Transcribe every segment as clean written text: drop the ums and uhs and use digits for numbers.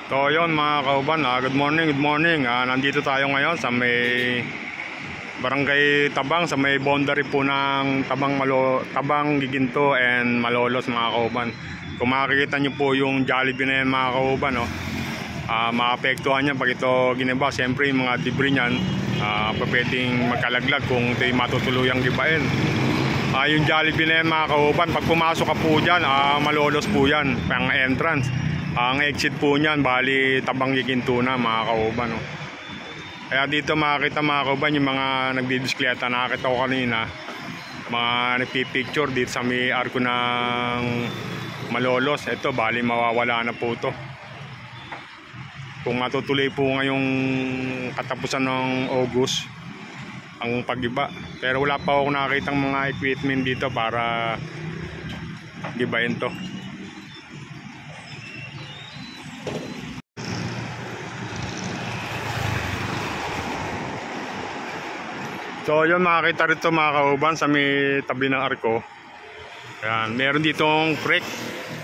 So yun mga kauban, good morning, good morning. Nandito tayo ngayon sa may Barangay Tabang, sa may boundary po ng Tabang, Giginto and Malolos mga kauban. Kung makikita nyo po yung Jollibee na yan mga kauban, maapektuhan yan pag ito giniba. Siyempre yung mga debris nyan pwedeng magkalaglag kung ito'y matutuluyang gibain. Yung Jollibee na yan mga kauban, pag pumasok ka po dyan, Malolos po yan, pang entrance. Ang exit po niyan, bali Tabang Giginto na mga kauban. Kaya dito makakita mga kauban yung mga nagdidiskleta. Nakakita ko kanina, mga nagpipicture dito sa may arko ng Malolos. Ito, bali mawawala na po ito. Kung matutuloy po ngayong katapusan ng August ang pag-iba. Pero wala pa ako nakakitang mga equipment dito para gibayin to. So yun, makakita rito mga kauban sa may tabi ng arko. Ayan, meron ditong creek.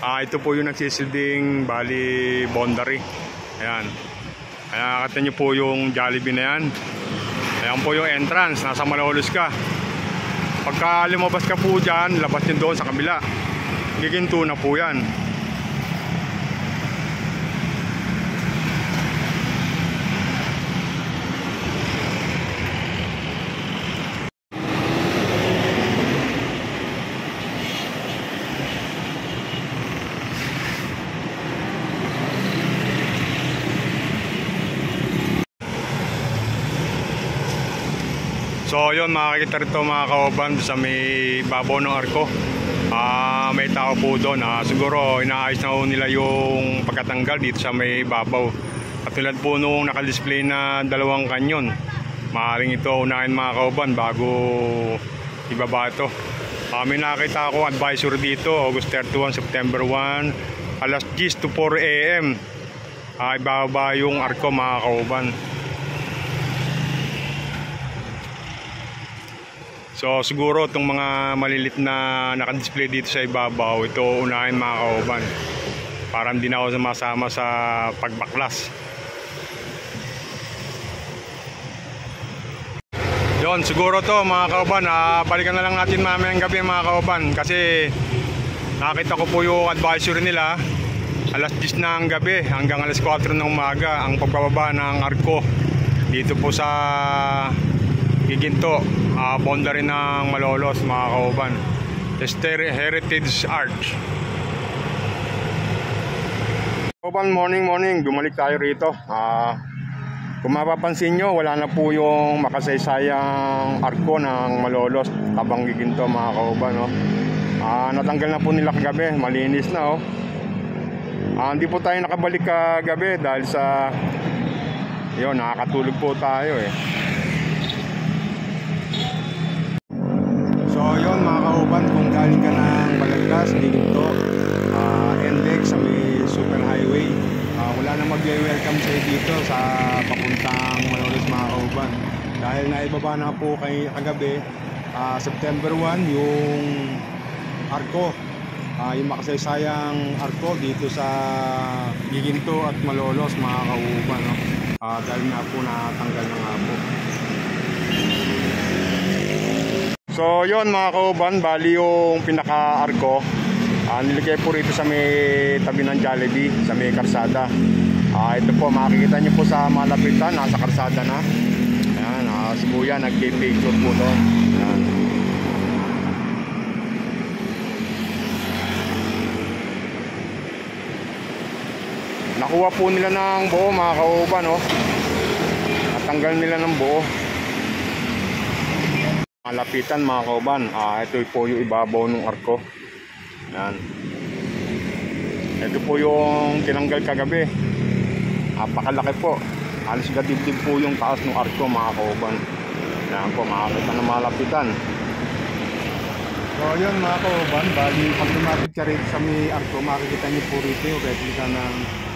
Ito po yung nagsisilbing bali boundary. Ayan. Ayan, nakita nyo po yung Jollibee na yan. Ayan po yung entrance, nasa Malolos ka. Pagka lumabas ka po dyan, labas yun doon sa kabila. Giginto na po yan. So yun, makikita rito mga kauban sa may babaw ng arko. May tao po doon. Siguro inaayos na po nila yung pagkatanggal dito sa may babaw. At tulad po nung nakadisplay na dalawang kanyon, maaaring ito unahin mga kauban bago ibaba ito. May nakita ako advisory dito, August 31, September 1, alas 10 to 4 AM. Ibaba yung arko mga kauban. So siguro itong mga malilit na nakadisplay dito sa ibabaw, ito unahin mga kauban para hindi na ako sumasama sa pagbaklas. Yon, siguro to mga kauban, balikan na lang natin mamayang gabi mga kauban, kasi nakita ko po yung advisory nila, alas 10 na ang gabi hanggang alas 4 ng umaga ang pagbababa ng arko dito po sa Giginto, boundary ng Malolos mga kauban. Heritage Arch. Kauban, morning, bumalik tayo rito. Kung mapapansin nyo, wala na po yung makasaysayang arko ng Malolos, Tabang Giginto mga kauban. Natanggal na po nila kagabi, malinis na. Hindi po tayo nakabalik kagabi dahil sa yun, nakakatulog po tayo So yun mga kauban, kung galing ka ng Balagtas, Giginto, NLEX sa may super highway, wala na mag-welcome sa'yo dito sa papuntang Malolos mga kauban. Dahil naibaba na po kagabi, September 1, yung arko, yung makasaysayang arko dito sa Giginto at Malolos mga kauban. Dahil nga po natanggal na nga po. So yun mga kauban, bali yung pinaka-arko nilagay po rito sa may tabi ng Jollibee, sa may karsada. Ito po, makikita nyo po sa malapitan, nasa karsada na. Ayan, si Kuya nag-picture po doon. Ayan. Nakuha po nila ng buo mga kauban, natanggal nila ng buo. Malapitan mga kauban, ito po yung ibabaw ng arko. Yan. Ito po yung tinanggal kagabi. Napakalaki po. Halos gadibdib po yung taas ng arko mga kauban. Yan po, makakita ng malapitan. So yun mga kauban, bali pag lumapit ka rito sa may arko, makikita niyo po rito yung replica ng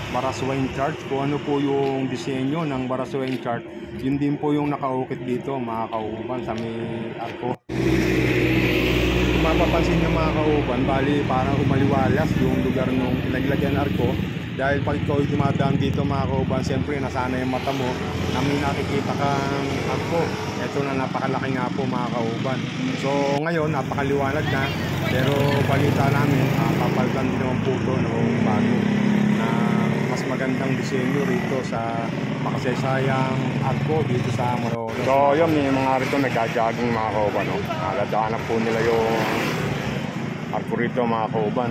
Baraswain chart. Kung ano po yung disenyo ng Baraswain chart, yun din po yung nakaukit dito mga kauban sa may arko. Kung mapapansin nyo mga kauban, bali parang umaliwalas yung lugar nung pinaglagyan arko. Dahil pag ikaw ay dumadaan dito mga kauban, siyempre nasana yung mata mo na may nakikita kang arko. Ito na napakalaki nga po mga kauban. So ngayon napakaliwanag na, pero balita namin papalitan din naman po ito noong bago na mas magandang disenyo rito sa makasaysayang arko dito sa Malolos. So yun, yung mga rito nagja-jogging mga kauban, no? Naladaanan po nila yung arko rito mga kauban.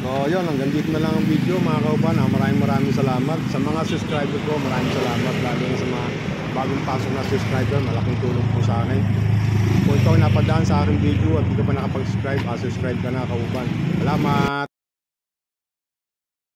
So yun, hanggang dito na lang ang video mga kauban. Maraming salamat sa mga subscriber ko. Maraming salamat lalo na sa mga bagong pasok na subscriber. Malaking tulong po sa akin. Kung ikaw napadaan sa aking video at hindi ka pa nakapag-subscribe, subscribe ka na kauban. Salamat!